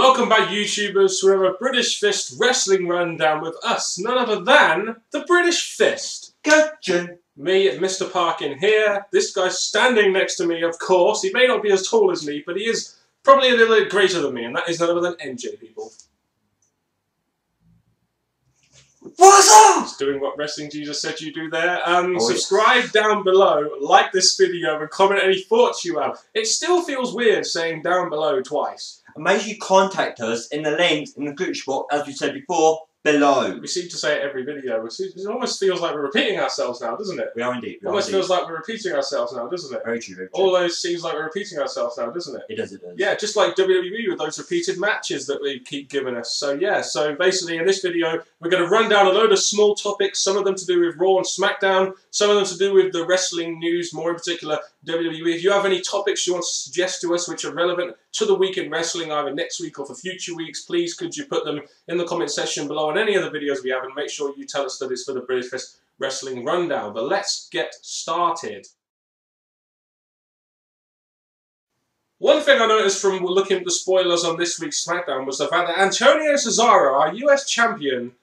Welcome back, YouTubers, to another British Fist wrestling rundown with us, none other than the British Fist. Gotcha. Me, Mr. Parkin here. This guy's standing next to me, of course. He may not be as tall as me, but he is probably a little bit greater than me, and that is none other than Edgier, people. What's up? Just doing what Wrestling Jesus said you do there. Oh, subscribe down below, like this video, and comment any thoughts you have. It still feels weird saying down below twice. And make sure you contact us in the links in the description box, as we said before, below. We seem to say it every video. It almost feels like we're repeating ourselves now, doesn't it? We are indeed. It almost feels like we're repeating ourselves now, doesn't it? Very true, very true. All those seems like we're repeating ourselves now, doesn't it? It does, it does. Yeah, just like WWE with those repeated matches that we keep giving us. So yeah, so basically in this video, we're going to run down a load of small topics, some of them to do with Raw and Smackdown, some of them to do with the wrestling news, more in particular WWE. If you have any topics you want to suggest to us which are relevant to the week in wrestling, either next week or for future weeks, please could you put them in the comment section below on any of the videos we have, and make sure you tell us that it's for the British Fist Wrestling Rundown. But let's get started. One thing I noticed from looking at the spoilers on this week's Smackdown was the fact that Antonio Cesaro, our US champion,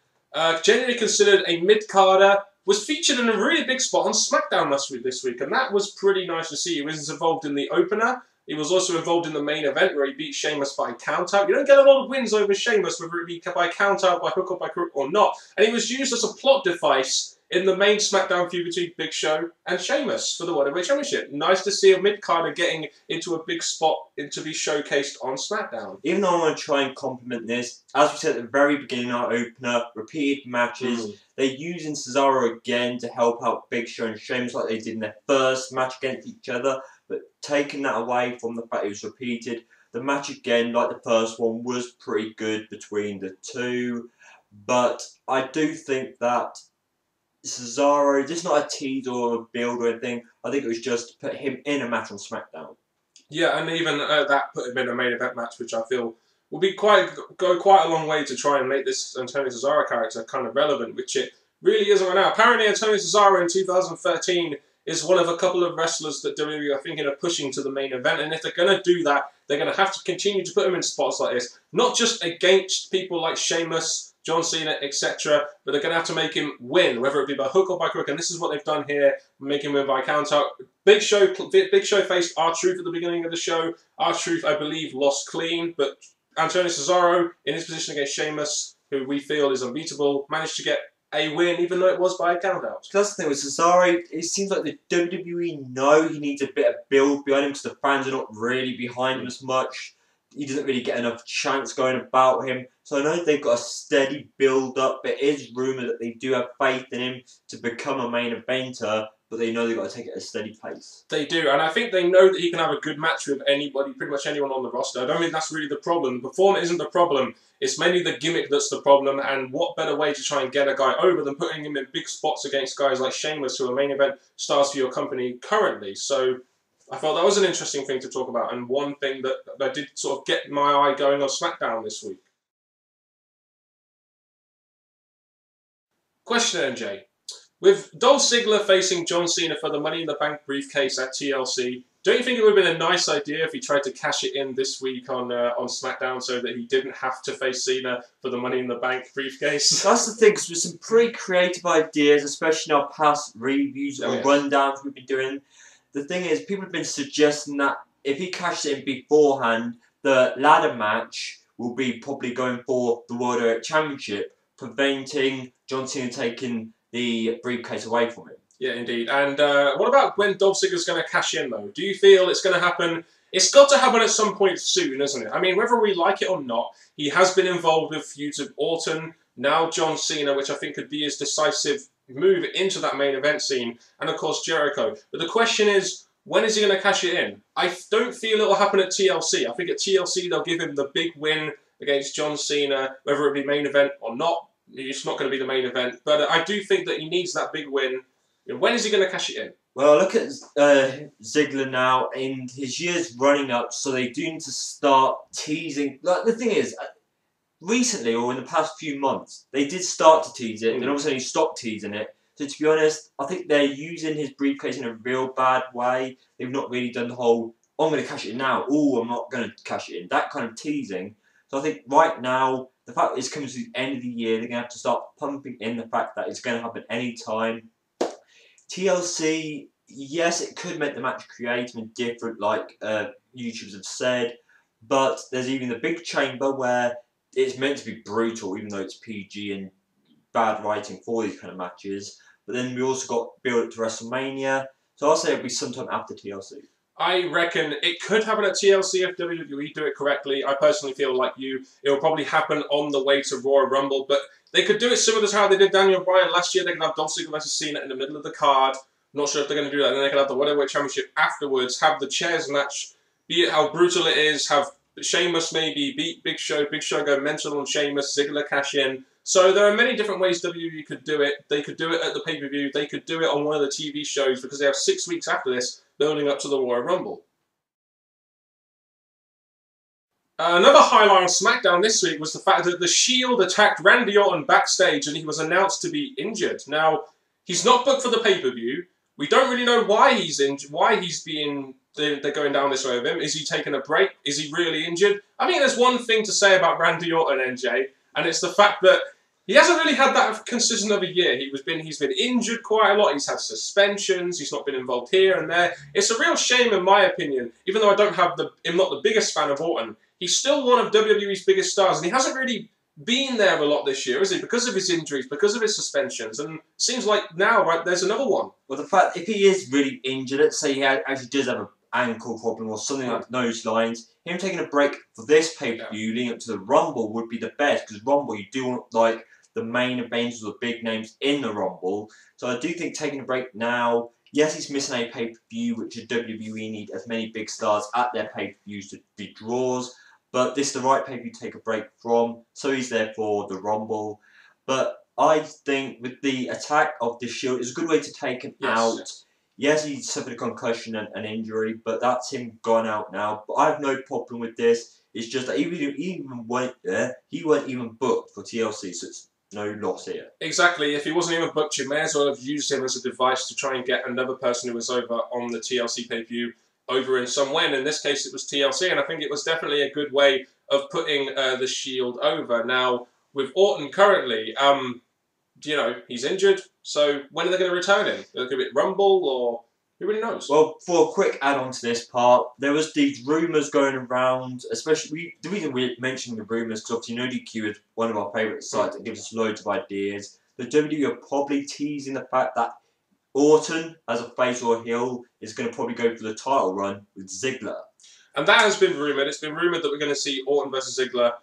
generally considered a mid-carder, was featured in a really big spot on Smackdown this week, and that was pretty nice to see. He was involved in the opener. He was also involved in the main event where he beat Sheamus by countout. You don't get a lot of wins over Sheamus, whether it be by countout, by hook or by crook or not. And he was used as a plot device in the main Smackdown feud between Big Show and Sheamus for the World Championship. Nice to see a mid-carder getting into a big spot to be showcased on Smackdown. Even though I want to try and compliment this, as we said at the very beginning of our opener, repeated matches, they're using Cesaro again to help out Big Show and Sheamus like they did in their first match against each other, but taking that away from the fact it was repeated. The match again, like the first one, was pretty good between the two, but I do think that Cesaro, this is not a tease or a build or anything, I think it was just to put him in a match on SmackDown. Yeah, and even that put him in a main event match, which I feel will be go quite a long way to try and make this Antonio Cesaro character kind of relevant, which it really isn't right now. Apparently Antonio Cesaro in 2013 is one of a couple of wrestlers that WWE are thinking of pushing to the main event, and if they're going to do that, they're going to have to continue to put him in spots like this, not just against people like Sheamus, John Cena, etc., but they're going to have to make him win, whether it be by hook or by crook, and this is what they've done here, making him win by countout. Big Show faced R-Truth at the beginning of the show. R-Truth, I believe, lost clean, but Antonio Cesaro, in his position against Sheamus, who we feel is unbeatable, managed to get a win, even though it was by a countout. That's the thing with Cesaro, it seems like the WWE know he needs a bit of build behind him because the fans are not really behind him as much. He doesn't really get enough chance going about him. So I know they've got a steady build-up. It is rumoured that they do have faith in him to become a main eventer, but they know they've got to take it at a steady pace. They do, and I think they know that he can have a good match with anybody, pretty much anyone on the roster. I don't think that's really the problem. The form isn't the problem. It's mainly the gimmick that's the problem, and what better way to try and get a guy over than putting him in big spots against guys like Sheamus, who are main event stars for your company currently. So I felt that was an interesting thing to talk about, and one thing that did sort of get my eye going on SmackDown this week. Question, MJ. With Dolph Ziggler facing John Cena for the Money in the Bank briefcase at TLC, don't you think it would have been a nice idea if he tried to cash it in this week on SmackDown so that he didn't have to face Cena for the Money in the Bank briefcase? That's the thing, because with some pretty creative ideas, especially in our past reviews or rundowns we've been doing, the thing is, people have been suggesting that if he cashed it in beforehand, the ladder match will be probably going for the World Heavyweight Championship, preventing John Cena taking the briefcase away from him. Yeah, indeed. And what about when Dolph Ziggler's going to cash in, though? Do you feel it's going to happen? It's got to happen at some point soon, isn't it? I mean, whether we like it or not, he has been involved with feuds with Orton, now John Cena, which I think could be his decisive move into that main event scene, and of course Jericho. But the question is, when is he going to cash it in? I don't feel it will happen at TLC. I think at TLC they'll give him the big win against John Cena, whether it be main event or not. It's not going to be the main event, but I do think that he needs that big win. When is he going to cash it in? Well, look at Ziggler now in his years running up, so they do need to start teasing. Like, the thing is, recently or in the past few months, they did start to tease it, then all of a sudden he stopped teasing it. So to be honest, I think they're using his briefcase in a real bad way. They've not really done the whole, oh, I'm going to cash it in now, oh, I'm not going to cash it in, that kind of teasing. So I think right now, the fact that it's coming to the end of the year, they're going to have to start pumping in the fact that it's going to happen any time. TLC, yes, it could make the match creative and different, like YouTubers have said, but there's even the big chamber where it's meant to be brutal, even though it's PG and bad writing for these kind of matches. But then we also got build up to WrestleMania, so I'll say it'll be sometime after TLC. I reckon it could happen at TLC if WWE do it correctly. I personally feel like it will probably happen on the way to Royal Rumble, but they could do it similar to how they did Daniel Bryan last year. They can have Dolph Ziggler versus Cena in the middle of the card. Not sure if they're going to do that. And then they can have the World Heavyweight Championship afterwards, have the chairs match, be it how brutal it is, have Sheamus maybe beat Big Show go mental on Sheamus, Ziggler cash in. So there are many different ways WWE could do it. They could do it at the pay-per-view. They could do it on one of the TV shows because they have 6 weeks after this building up to the Royal Rumble. Another highlight on Smackdown this week was the fact that The Shield attacked Randy Orton backstage and he was announced to be injured. Now, he's not booked for the pay-per-view. We don't really know why he's injured, they're going down this way with him. Is he taking a break? Is he really injured? I think there's one thing to say about Randy Orton, NJ, and it's the fact that he hasn't really had that consistent of a year. He's been injured quite a lot. He's had suspensions. He's not been involved here and there. It's a real shame, in my opinion. Even though I'm not the biggest fan of Orton, he's still one of WWE's biggest stars, and he hasn't really been there a lot this year, is he? Because of his injuries, because of his suspensions, and it seems like now, right, there's another one. Well, the fact if he is really injured, let's say he actually does have an ankle problem or something like those lines, him taking a break for this pay-per-view leading up to the Rumble would be the best, because Rumble, you do want, like, the main events or the big names in the Rumble. So I do think taking a break now, yes, he's missing a pay-per-view, which the WWE need as many big stars at their pay-per-views to be draws, but this is the right pay-per-view to take a break from, so he's there for the Rumble. But I think with the attack of the Shield, it's a good way to take him out. Yes, he suffered a concussion and an injury, but that's him gone out now. But I have no problem with this. It's just that he weren't even booked for TLC, so it's no loss here. Exactly. If he wasn't even booked, you may as well have used him as a device to try and get another person who was over on the TLC pay-per-view over in some way. And in this case, it was TLC, and I think it was definitely a good way of putting the Shield over. Now, with Orton currently, you know, he's injured, so when are they going to return him? Will it be Rumble, or who really knows? Well, for a quick add-on to this part, there was these rumours going around, especially, the reason we're mentioning the rumours, because obviously NoDQ is one of our favourite sites that gives us loads of ideas. The WWE are probably teasing the fact that Orton, as a face or a heel, is going to probably go for the title run with Ziggler. And that has been rumoured. It's been rumoured that we're going to see Orton versus Ziggler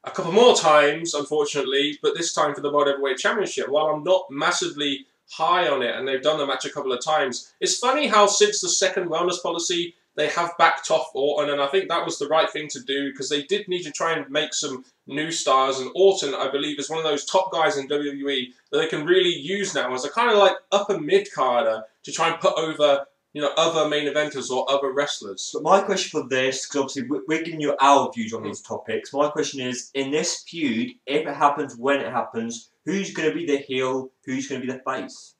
a couple more times, unfortunately, but this time for the World Heavyweight Championship. While I'm not massively high on it, and they've done the match a couple of times, it's funny how since the second wellness policy, they have backed off Orton, and I think that was the right thing to do, because they did need to try and make some new stars, and Orton, I believe, is one of those top guys in WWE that they can really use now as a kind of like upper mid-carder to try and put over, you know, other main eventers or other wrestlers. But my question for this, because obviously we're giving you our views on these topics, my question is, in this feud, if it happens, when it happens, who's going to be the heel, who's going to be the face?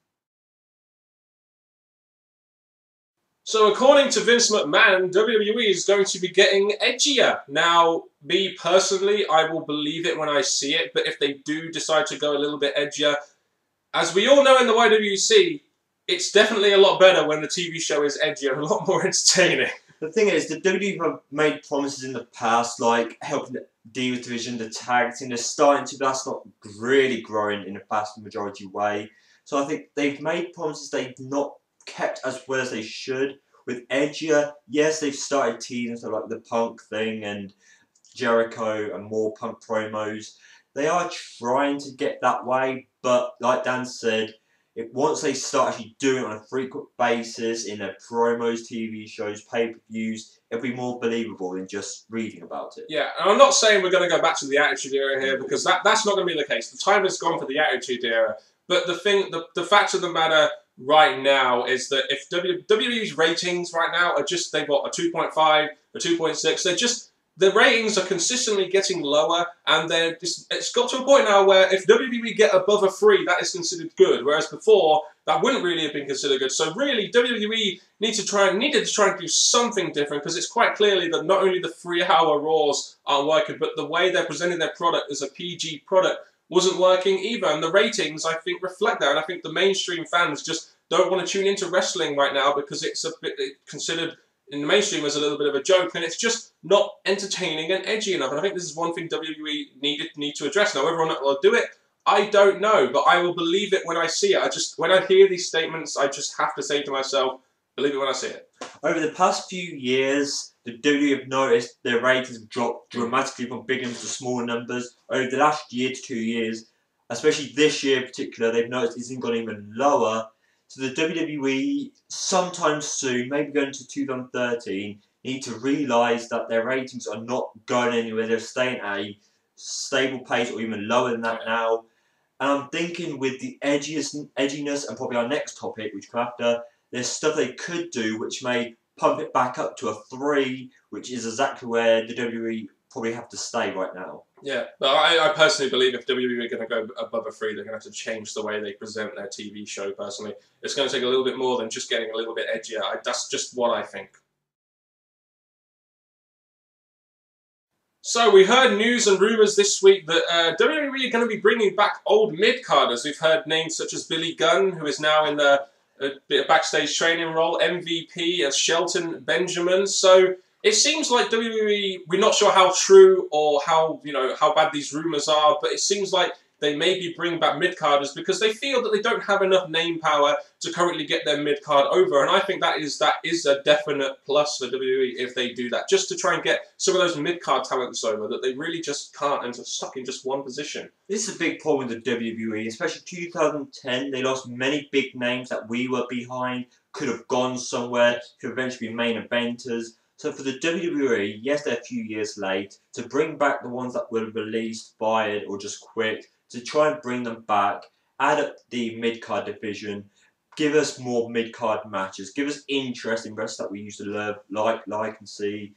So according to Vince McMahon, WWE is going to be getting edgier. Now, me personally, I will believe it when I see it, but if they do decide to go a little bit edgier, as we all know in the YWC, it's definitely a lot better when the TV show is edgier and a lot more entertaining. The thing is, the WWE have made promises in the past, like helping the Divas division, the tag team, they're starting to, but that's not really growing in a vast majority way. So I think they've made promises they've not kept as well as they should. With Edgier, yes, they've started teasing stuff like the Punk thing and Jericho and more Punk promos. They are trying to get that way, but like Dan said, once they start actually doing it on a frequent basis in their promos, TV shows, pay-per-views, it'll be more believable than just reading about it. Yeah, and I'm not saying we're going to go back to the Attitude Era here, because that's not going to be the case. The time has gone for the Attitude Era. But the fact of the matter right now is that if WWE's ratings right now are just, they've got a 2.5, a 2.6, the ratings are consistently getting lower, and it's got to a point now where if WWE get above a 3, that is considered good, whereas before that wouldn't really have been considered good. So really, WWE needed to try and do something different, because it's quite clearly that not only the 3-hour Raws aren't working, but the way they're presenting their product as a PG product wasn't working either. And the ratings, I think, reflect that. And I think the mainstream fans just don't want to tune into wrestling right now because it's a bit considered in the mainstream as a little bit of a joke, and it's just not entertaining and edgy enough. And I think this is one thing WWE need to address. Now, whether or not they'll do it, I don't know, but I will believe it when I see it. When I hear these statements, I just have to say to myself, believe it when I see it. Over the past few years, the WWE have noticed their ratings have dropped dramatically from big numbers to small numbers. Over the last year to 2 years, especially this year in particular, they've noticed it's gone even lower. So the WWE, sometime soon, maybe going to 2013, need to realise that their ratings are not going anywhere. They're staying at a stable pace or even lower than that now. And I'm thinking with the edginess and probably our next topic, which we'll after, there's stuff they could do which may pump it back up to a 3, which is exactly where the WWE probably have to stay right now. Yeah, but I personally believe if WWE are going to go above a 3, they're going to have to change the way they present their TV show, personally. It's going to take a little bit more than just getting a little bit edgier. That's just what I think. So we heard news and rumours this week that WWE are going to be bringing back old mid-carders. We've heard names such as Billy Gunn, who is now in a bit of backstage training role, MVP as Shelton Benjamin. So it seems like WWE, we're not sure how true or how bad these rumours are, but it seems like they maybe bring back mid-carders because they feel that they don't have enough name power to currently get their mid-card over. And I think that is a definite plus for WWE if they do that, just to try and get some of those mid-card talents over that they really just can't and are stuck in just one position. This is a big problem with the WWE, especially 2010. They lost many big names that we were behind, could have gone somewhere, could eventually be main eventers. So for the WWE, yes, they're a few years late, to bring back the ones that were released, fired, or just quit, to try and bring them back, add up the mid-card division, give us more mid-card matches, give us interest in wrestlers that we used to love, like and see,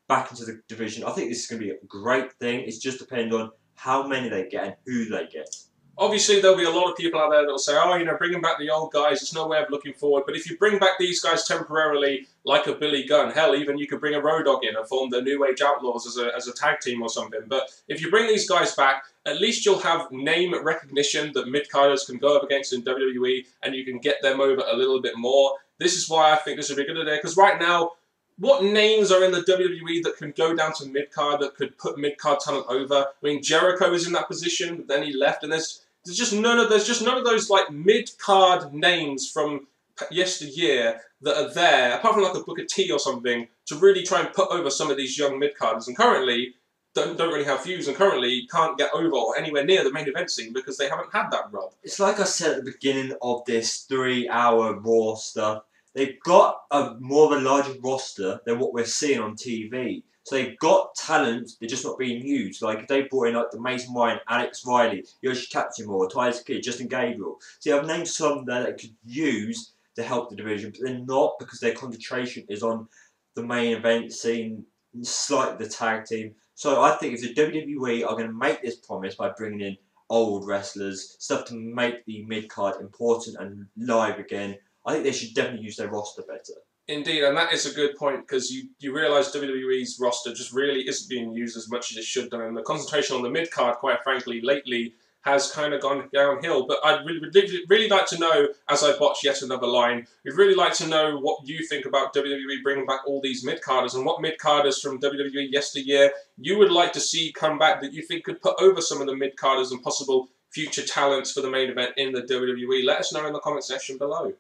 back into the division. I think this is going to be a great thing. It's just depending on how many they get and who they get. Obviously, there'll be a lot of people out there that will say, oh, bringing back the old guys, it's no way of looking forward. But if you bring back these guys temporarily, like a Billy Gunn, hell, even you could bring a Road Dogg in and form the New Age Outlaws as a tag team or something. But if you bring these guys back, at least you'll have name recognition that mid-carders can go up against in WWE, and you can get them over a little bit more. This is why I think this would be a good idea, because right now, what names are in the WWE that can go down to mid-card, that could put mid-card talent over? I mean, Jericho is in that position, but then he left, and there's just none of those like mid-card names from yesteryear that are there, apart from like a Booker T or something, to really try and put over some of these young mid-carders. And currently, don't really have views, and currently can't get over or anywhere near the main event scene because they haven't had that rub. It's like I said at the beginning of this 3-hour Raw stuff. They've got more of a larger roster than what we're seeing on TV. So they've got talent, they're just not being used. Like if they brought in like the Mason Ryan, Alex Riley, Yoshi Katsumura, Tyler Kidd, Justin Gabriel. So I've named some there that could use to help the division, but they're not because their concentration is on the main event scene, slightly the tag team. So I think if the WWE are going to make this promise by bringing in old wrestlers, stuff to make the mid-card important and live again, I think they should definitely use their roster better. Indeed, and that is a good point, because you realise WWE's roster just really isn't being used as much as it should have done, and the concentration on the mid-card, quite frankly, lately has kind of gone downhill. But I'd really like to know, as I botch yet another line, we'd really like to know what you think about WWE bringing back all these mid-carders, and what mid-carders from WWE yesteryear you would like to see come back that you think could put over some of the mid-carders and possible future talents for the main event in the WWE. Let us know in the comment section below.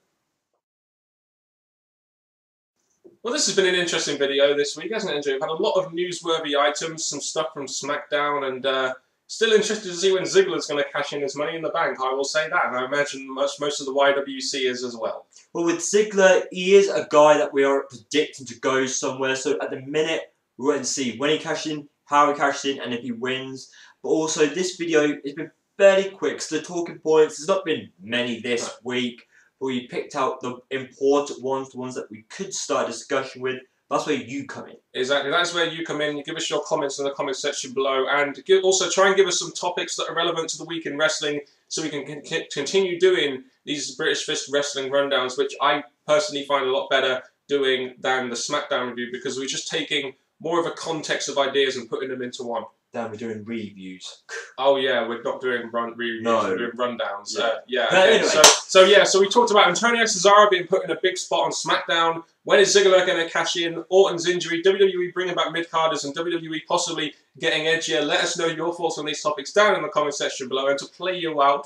Well, this has been an interesting video this week, hasn't it, Edgier? We've had a lot of newsworthy items, some stuff from Smackdown, and still interested to see when Ziggler's going to cash in his money in the bank, I will say that. And I imagine most of the YWC is as well. Well, with Ziggler, he is a guy that we are predicting to go somewhere. So at the minute, we'll wait and see when he cashes in, how he cashes in, and if he wins. But also, this video has been fairly quick, so the talking points, there's not been many this week. We picked out the important ones, the ones that we could start a discussion with. That's where you come in. Exactly, that's where you come in. You give us your comments in the comment section below, and also try and give us some topics that are relevant to the week in wrestling, so we can continue doing these British Fist Wrestling rundowns, which I personally find a lot better doing than the Smackdown review, because we're just taking more of a context of ideas and putting them into one. Then we're doing reviews. Oh yeah, we're not doing reviews, no. We're doing rundowns. Yeah. Okay. Anyway. So we talked about Antonio Cesaro being put in a big spot on SmackDown. When is Ziggler going to cash in? Orton's injury, WWE bringing back midcarders, and WWE possibly getting edgier. Let us know your thoughts on these topics down in the comment section below. And to play you out,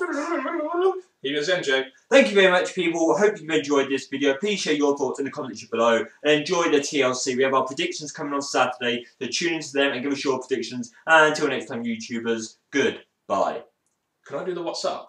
here's NJ. Thank you very much, people. I hope you've enjoyed this video. Please share your thoughts in the comment section below. And enjoy the TLC. We have our predictions coming on Saturday. So tune into them and give us your predictions. And until next time, YouTubers, goodbye. Can I do the what's up?